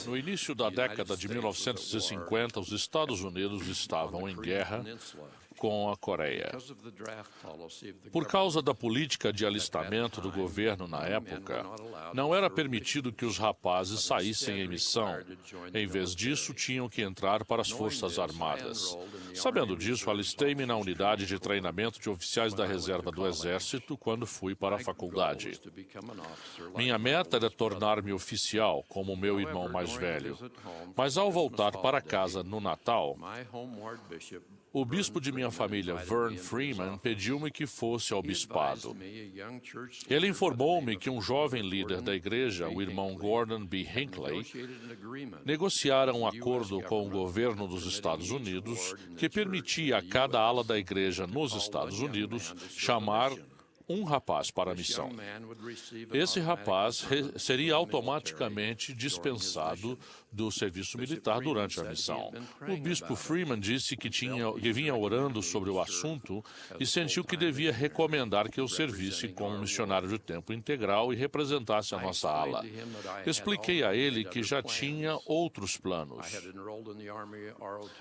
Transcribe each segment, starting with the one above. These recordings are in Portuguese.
No início da década de 1950, os Estados Unidos estavam em guerra com a Coreia. Por causa da política de alistamento do governo na época, não era permitido que os rapazes saíssem em missão. Em vez disso, tinham que entrar para as Forças Armadas. Sabendo disso, alistei-me na unidade de treinamento de oficiais da reserva do Exército quando fui para a faculdade. Minha meta era tornar-me oficial, como meu irmão mais velho. Mas ao voltar para casa no Natal, o bispo de minha família, Vern Freeman, pediu-me que fosse ao bispado. Ele informou-me que um jovem líder da igreja, o irmão Gordon B. Hinckley, negociara um acordo com o governo dos Estados Unidos que permitia a cada ala da igreja nos Estados Unidos chamar um rapaz para a missão. Esse rapaz seria automaticamente dispensado do serviço militar durante a missão. O bispo Freeman disse que vinha orando sobre o assunto e sentiu que devia recomendar que eu servisse como missionário de tempo integral e representasse a nossa ala. Expliquei a ele que já tinha outros planos.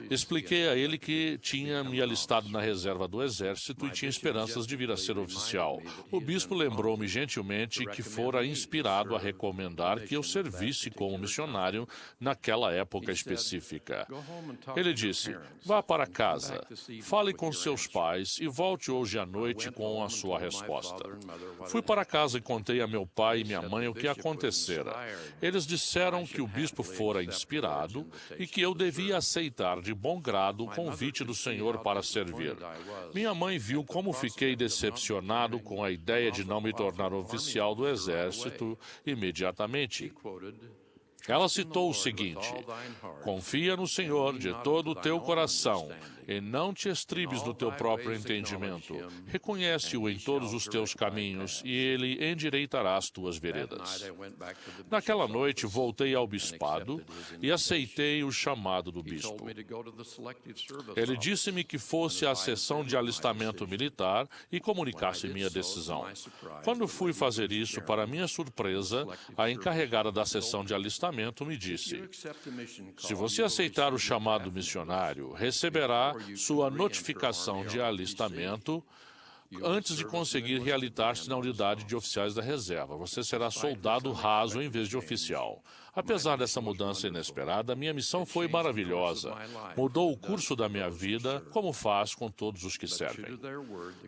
Expliquei a ele que tinha me alistado na reserva do Exército e tinha esperanças de vir a ser oficial. O bispo lembrou-me gentilmente que fora inspirado a recomendar que eu servisse como missionário naquela época específica. Ele disse: vá para casa, fale com seus pais e volte hoje à noite com a sua resposta. Fui para casa e contei a meu pai e minha mãe o que acontecera. Eles disseram que o bispo fora inspirado e que eu devia aceitar de bom grado o convite do Senhor para servir. Minha mãe viu como fiquei decepcionado com a ideia de não me tornar oficial do Exército imediatamente. Ela citou o seguinte: confia no Senhor de todo o teu coração e não te estribes no teu próprio entendimento. Reconhece-o em todos os teus caminhos e ele endireitará as tuas veredas. Naquela noite, voltei ao bispado e aceitei o chamado do bispo. Ele disse-me que fosse à sessão de alistamento militar e comunicasse minha decisão. Quando fui fazer isso, para minha surpresa, a encarregada da sessão de alistamento me disse: se você aceitar o chamado missionário, receberá sua notificação de alistamento antes de conseguir realizar-se na unidade de oficiais da reserva. Você será soldado raso em vez de oficial. Apesar dessa mudança inesperada, minha missão foi maravilhosa. Mudou o curso da minha vida, como faz com todos os que servem.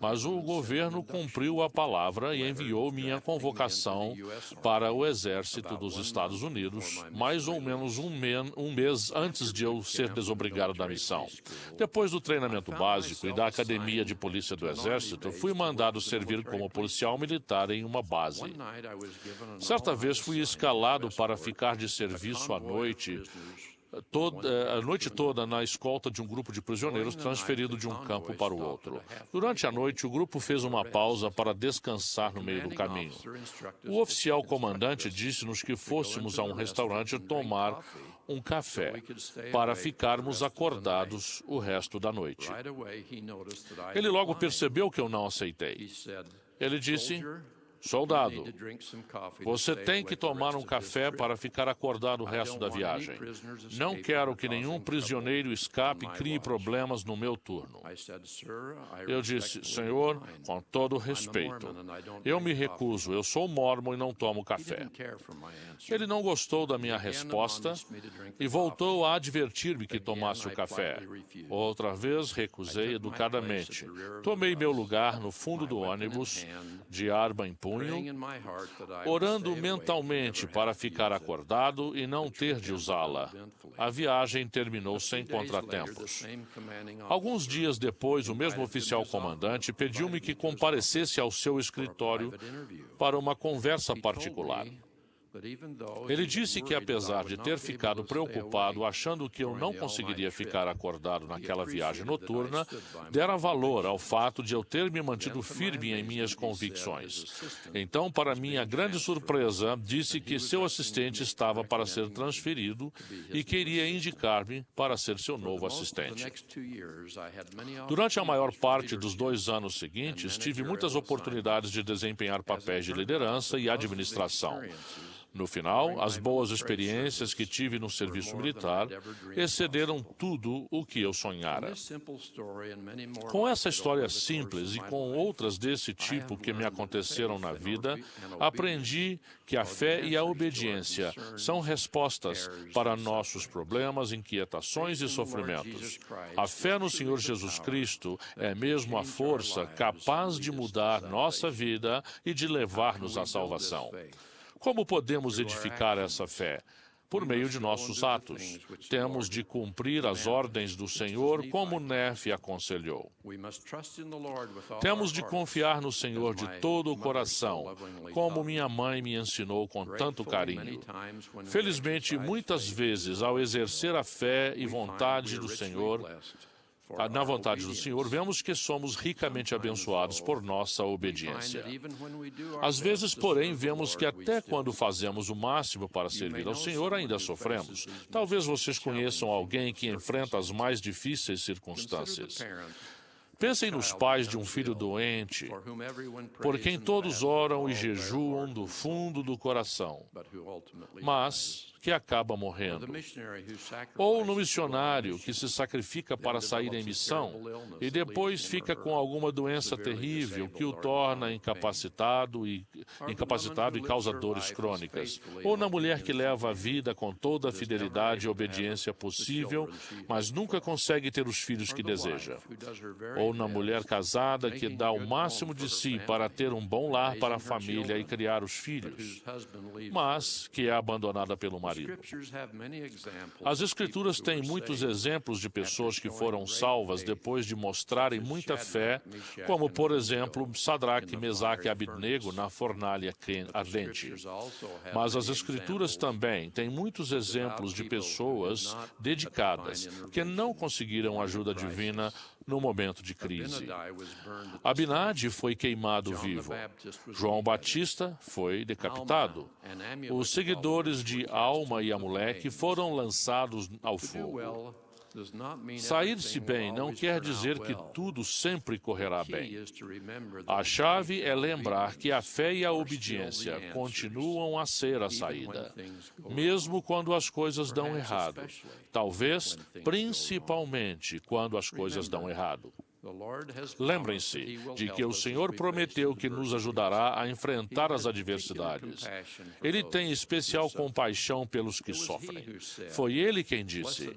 Mas o governo cumpriu a palavra e enviou minha convocação para o Exército dos Estados Unidos, mais ou menos um mês antes de eu ser desobrigado da missão. Depois do treinamento básico e da Academia de Polícia do Exército, fui mandado servir como policial militar em uma base. Certa vez fui escalado para ficar de serviço à noite, a noite toda na escolta de um grupo de prisioneiros transferido de um campo para o outro. Durante a noite, o grupo fez uma pausa para descansar no meio do caminho. O oficial comandante disse-nos que fôssemos a um restaurante tomar um café para ficarmos acordados o resto da noite. Ele logo percebeu que eu não aceitei. Ele disse: soldado, você tem que tomar um café para ficar acordado o resto da viagem. Não quero que nenhum prisioneiro escape e crie problemas no meu turno. Eu disse: senhor, com todo respeito, eu me recuso, eu sou mórmon e não tomo café. Ele não gostou da minha resposta e voltou a advertir-me que tomasse o café. Outra vez, recusei educadamente. Tomei meu lugar no fundo do ônibus, de arma em punho, orando mentalmente para ficar acordado e não ter de usá-la. A viagem terminou sem contratempos. Alguns dias depois, o mesmo oficial comandante pediu-me que comparecesse ao seu escritório para uma conversa particular. Ele disse que, apesar de ter ficado preocupado, achando que eu não conseguiria ficar acordado naquela viagem noturna, dera valor ao fato de eu ter me mantido firme em minhas convicções. Então, para minha grande surpresa, disse que seu assistente estava para ser transferido e queria indicar-me para ser seu novo assistente. Durante a maior parte dos 2 anos seguintes, tive muitas oportunidades de desempenhar papéis de liderança e administração. No final, as boas experiências que tive no serviço militar excederam tudo o que eu sonhara. Com essa história simples e com outras desse tipo que me aconteceram na vida, aprendi que a fé e a obediência são respostas para nossos problemas, inquietações e sofrimentos. A fé no Senhor Jesus Cristo é mesmo a força capaz de mudar nossa vida e de levar-nos à salvação. Como podemos edificar essa fé? Por meio de nossos atos. Temos de cumprir as ordens do Senhor, como Nefe aconselhou. Temos de confiar no Senhor de todo o coração, como minha mãe me ensinou com tanto carinho. Felizmente, muitas vezes, ao exercer a fé e vontade do Senhor, na vontade do Senhor, vemos que somos ricamente abençoados por nossa obediência. Às vezes, porém, vemos que até quando fazemos o máximo para servir ao Senhor, ainda sofremos. Talvez vocês conheçam alguém que enfrenta as mais difíceis circunstâncias. Pensem nos pais de um filho doente, por quem todos oram e jejuam do fundo do coração, mas que acaba morrendo. Ou no missionário que se sacrifica para sair em missão e depois fica com alguma doença terrível que o torna incapacitado e causa dores crônicas. Ou na mulher que leva a vida com toda a fidelidade e obediência possível, mas nunca consegue ter os filhos que deseja. Ou na mulher casada que dá o máximo de si para ter um bom lar para a família e criar os filhos, mas que é abandonada pelo marido. As Escrituras têm muitos exemplos de pessoas que foram salvas depois de mostrarem muita fé, como, por exemplo, Sadraque, Mesaque e Abednego na fornalha ardente. Mas as Escrituras também têm muitos exemplos de pessoas dedicadas que não conseguiram ajuda divina no momento de crise. Abinadi foi queimado vivo. João Batista foi decapitado. Os seguidores de Alma e Amuleque foram lançados ao fogo. Sair-se bem não quer dizer que tudo sempre correrá bem. A chave é lembrar que a fé e a obediência continuam a ser a saída, mesmo quando as coisas dão errado. Talvez, principalmente, quando as coisas dão errado. Lembrem-se de que o Senhor prometeu que nos ajudará a enfrentar as adversidades. Ele tem especial compaixão pelos que sofrem. Foi Ele quem disse: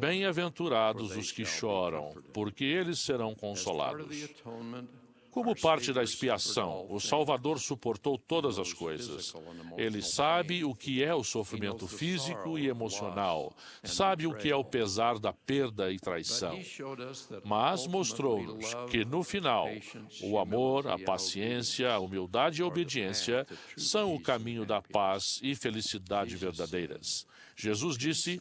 "Bem-aventurados os que choram, porque eles serão consolados." Como parte da expiação, o Salvador suportou todas as coisas. Ele sabe o que é o sofrimento físico e emocional, sabe o que é o pesar da perda e traição. Mas mostrou-nos que, no final, o amor, a paciência, a humildade e a obediência são o caminho da paz e felicidade verdadeiras. Jesus disse: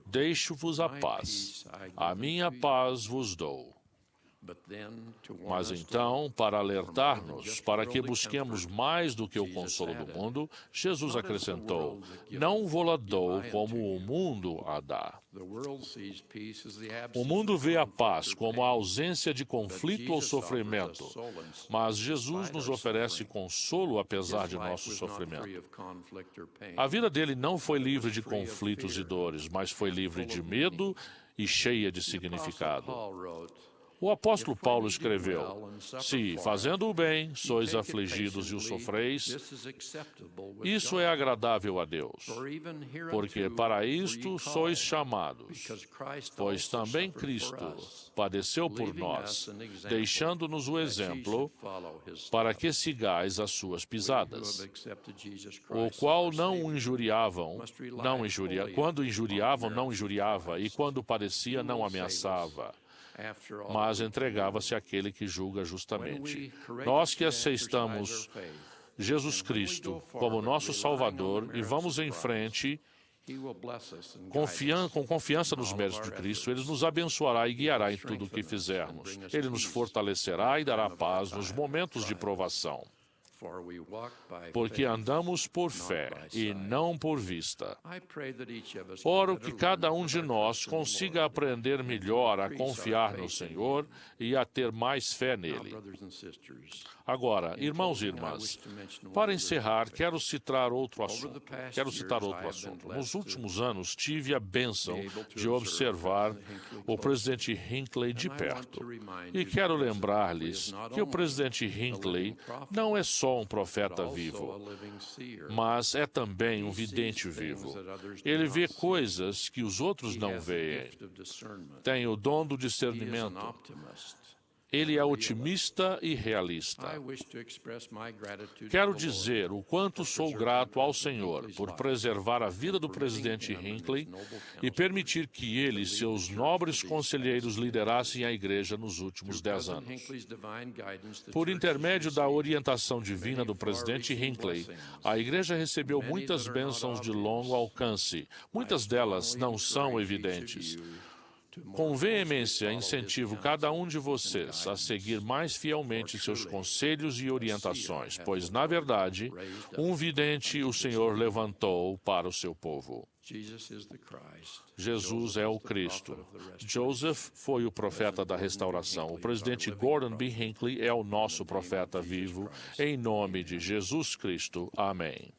"Deixo-vos a paz, a minha paz vos dou." Mas então, para alertar-nos, para que busquemos mais do que o consolo do mundo, Jesus acrescentou: "Não vô-la dou como o mundo a dá." O mundo vê a paz como a ausência de conflito ou sofrimento, mas Jesus nos oferece consolo apesar de nosso sofrimento. A vida dele não foi livre de conflitos e dores, mas foi livre de medo e cheia de significado. O apóstolo Paulo escreveu: "Se, fazendo o bem, sois afligidos e o sofreis, isso é agradável a Deus, porque para isto sois chamados, pois também Cristo padeceu por nós, deixando-nos o exemplo para que sigais as suas pisadas, o qual quando injuriavam, não injuriava, e quando padecia, não ameaçava, mas entregava-se àquele que julga justamente." Nós que aceitamos Jesus Cristo como nosso Salvador e vamos em frente com confiança nos méritos de Cristo, Ele nos abençoará e guiará em tudo o que fizermos. Ele nos fortalecerá e dará paz nos momentos de provação. porque andamos por fé e não por vista. Oro que cada um de nós consiga aprender melhor a confiar no Senhor e a ter mais fé nele. Agora, irmãos e irmãs, para encerrar, quero citar outro assunto. Nos últimos anos, tive a bênção de observar o presidente Hinckley de perto. E quero lembrar-lhes que o presidente Hinckley não é só um profeta vivo, mas é também um vidente vivo. Ele vê coisas que os outros não veem. Tem o dom do discernimento. Ele é otimista e realista. Quero dizer o quanto sou grato ao Senhor por preservar a vida do presidente Hinckley e permitir que ele e seus nobres conselheiros liderassem a igreja nos últimos 10 anos. Por intermédio da orientação divina do presidente Hinckley, a igreja recebeu muitas bênçãos de longo alcance. Muitas delas não são evidentes. Com veemência, incentivo cada um de vocês a seguir mais fielmente seus conselhos e orientações, pois, na verdade, um vidente o Senhor levantou para o seu povo. Jesus é o Cristo. Joseph foi o profeta da restauração. O presidente Gordon B. Hinckley é o nosso profeta vivo. Em nome de Jesus Cristo. Amém.